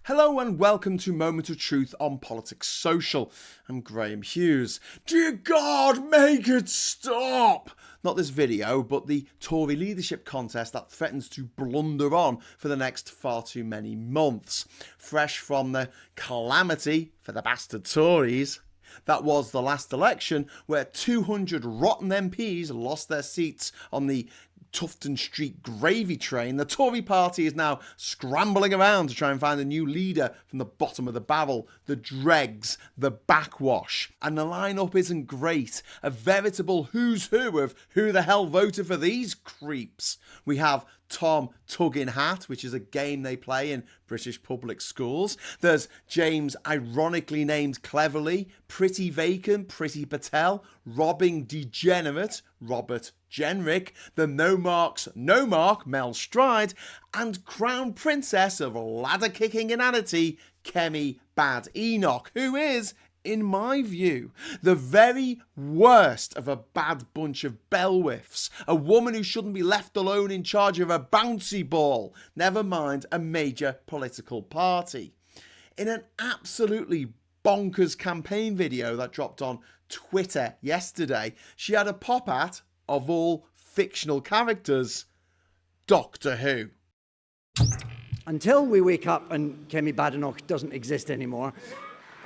Hello and welcome to Moment of Truth on Politics Social. I'm Graham Hughes. Dear God, make it stop! Not this video, but the Tory leadership contest that threatens to blunder on for the next far too many months. Fresh from the calamity, for the bastard Tories, that was the last election where 200 rotten MPs lost their seats on the Tufton Street gravy train. The Tory party is now scrambling around to try and find a new leader from the bottom of the barrel, the dregs, the backwash. And the lineup isn't great. A veritable who's who of who the hell voted for these creeps. We have Tom Tugendhat, which is a game they play in British public schools. There's James, ironically named cleverly, pretty vacant, Priti Patel, robbing degenerate, Robert Jenrick, the no mark, Mel Stride, and Crown Princess of ladder-kicking inanity, Kemi Badenoch, who is, in my view, the very worst of a bad bunch of bellwhiffs. A woman who shouldn't be left alone in charge of a bouncy ball, never mind a major political party. In an absolutely bonkers campaign video that dropped on Twitter yesterday, she had a pop at, of all fictional characters, Doctor Who. Until we wake up and Kemi Badenoch doesn't exist anymore,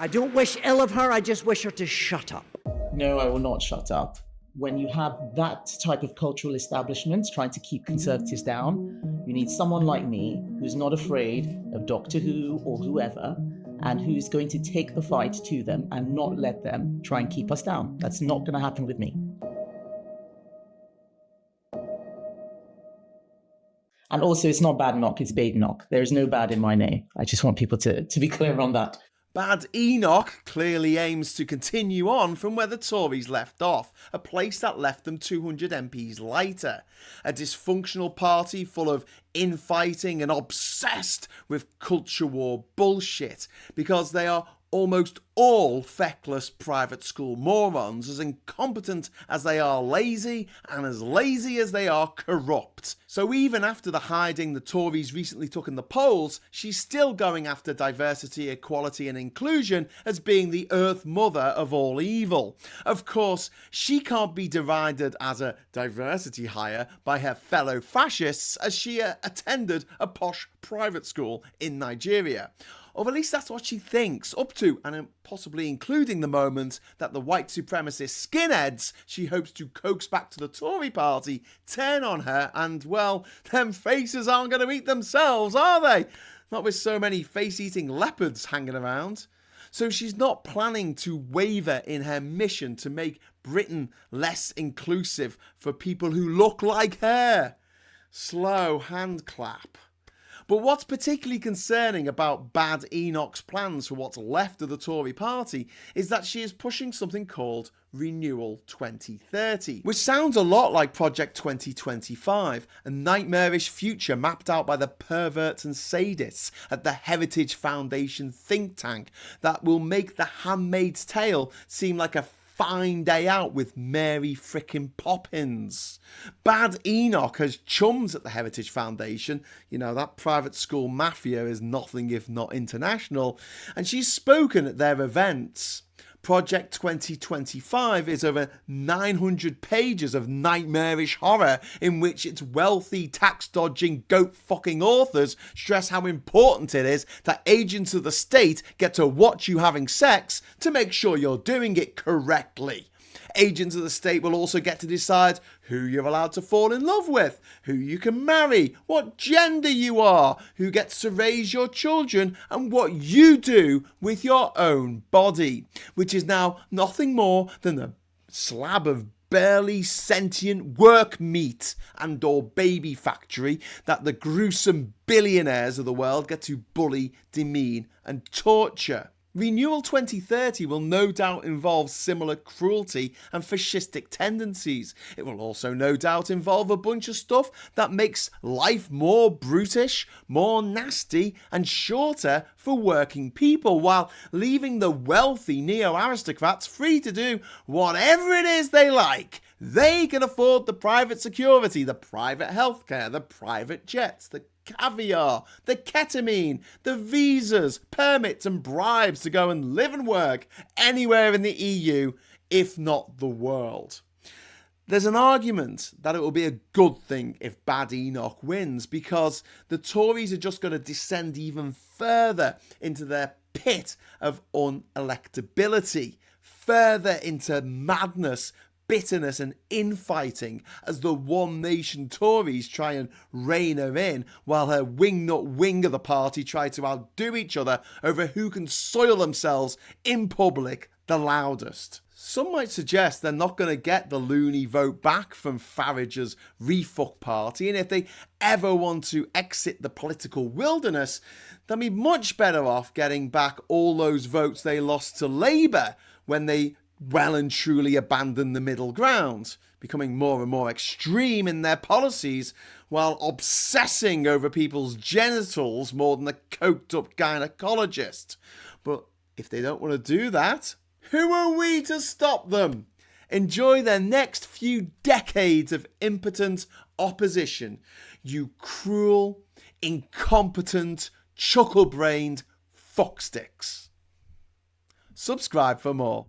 I don't wish ill of her, I just wish her to shut up. No, I will not shut up. When you have that type of cultural establishment trying to keep conservatives down, you need someone like me who's not afraid of Doctor Who or whoever, and who's going to take the fight to them and not let them try and keep us down. That's not going to happen with me. And also, it's not Badenoch, it's Badenoch. There is no bad in my name. I just want people to be clear on that. Badenoch clearly aims to continue on from where the Tories left off, a place that left them 200 MPs lighter. A dysfunctional party full of infighting and obsessed with culture war bullshit, because they are almost all feckless private school morons, as incompetent as they are lazy, and as lazy as they are corrupt. So even after the hiding the Tories recently took in the polls, she's still going after diversity, equality and inclusion as being the earth mother of all evil. Of course, she can't be derided as a diversity hire by her fellow fascists, as she attended a posh private school in Nigeria. Or at least that's what she thinks, up to and possibly including the moment that the white supremacist skinheads she hopes to coax back to the Tory party turn on her, and, well, them faces aren't going to eat themselves, are they? Not with so many face-eating leopards hanging around. So she's not planning to waver in her mission to make Britain less inclusive for people who look like her. Slow hand clap. But what's particularly concerning about Badenoch's plans for what's left of the Tory party is that she is pushing something called Renewal 2030, which sounds a lot like Project 2025, a nightmarish future mapped out by the perverts and sadists at the Heritage Foundation think tank that will make The Handmaid's Tale seem like a fine day out with Mary frickin' Poppins. Badenoch has chums at the Heritage Foundation. You know, that private school mafia is nothing if not international. And she's spoken at their events. Project 2025 is over 900 pages of nightmarish horror in which its wealthy, tax-dodging, goat-fucking authors stress how important it is that agents of the state get to watch you having sex to make sure you're doing it correctly. Agents of the state will also get to decide who you're allowed to fall in love with, who you can marry, what gender you are, who gets to raise your children, and what you do with your own body, which is now nothing more than a slab of barely sentient work meat and or baby factory that the gruesome billionaires of the world get to bully, demean and torture. Renewal 2030 will no doubt involve similar cruelty and fascistic tendencies. It will also no doubt involve a bunch of stuff that makes life more brutish, more nasty and shorter for working people, while leaving the wealthy neo-aristocrats free to do whatever it is they like, They can afford the private security, the private healthcare, the private jets, the caviar, the ketamine, the visas, permits and bribes to go and live and work anywhere in the EU, if not the world. There's an argument that it will be a good thing if Badenoch wins, because the Tories are just going to descend even further into their pit of unelectability, further into madness, bitterness and infighting as the One Nation Tories try and rein her in, while her wingnut wing of the party try to outdo each other over who can soil themselves in public the loudest. Some might suggest they're not going to get the loony vote back from Farage's refuck party, and if they ever want to exit the political wilderness, they'll be much better off getting back all those votes they lost to Labour when they well and truly abandoned the middle ground, becoming more and more extreme in their policies while obsessing over people's genitals more than a coked up gynecologist. But if they don't want to do that, who are we to stop them? Enjoy their next few decades of impotent opposition, you cruel, incompetent, chuckle-brained fucksticks. Subscribe for more.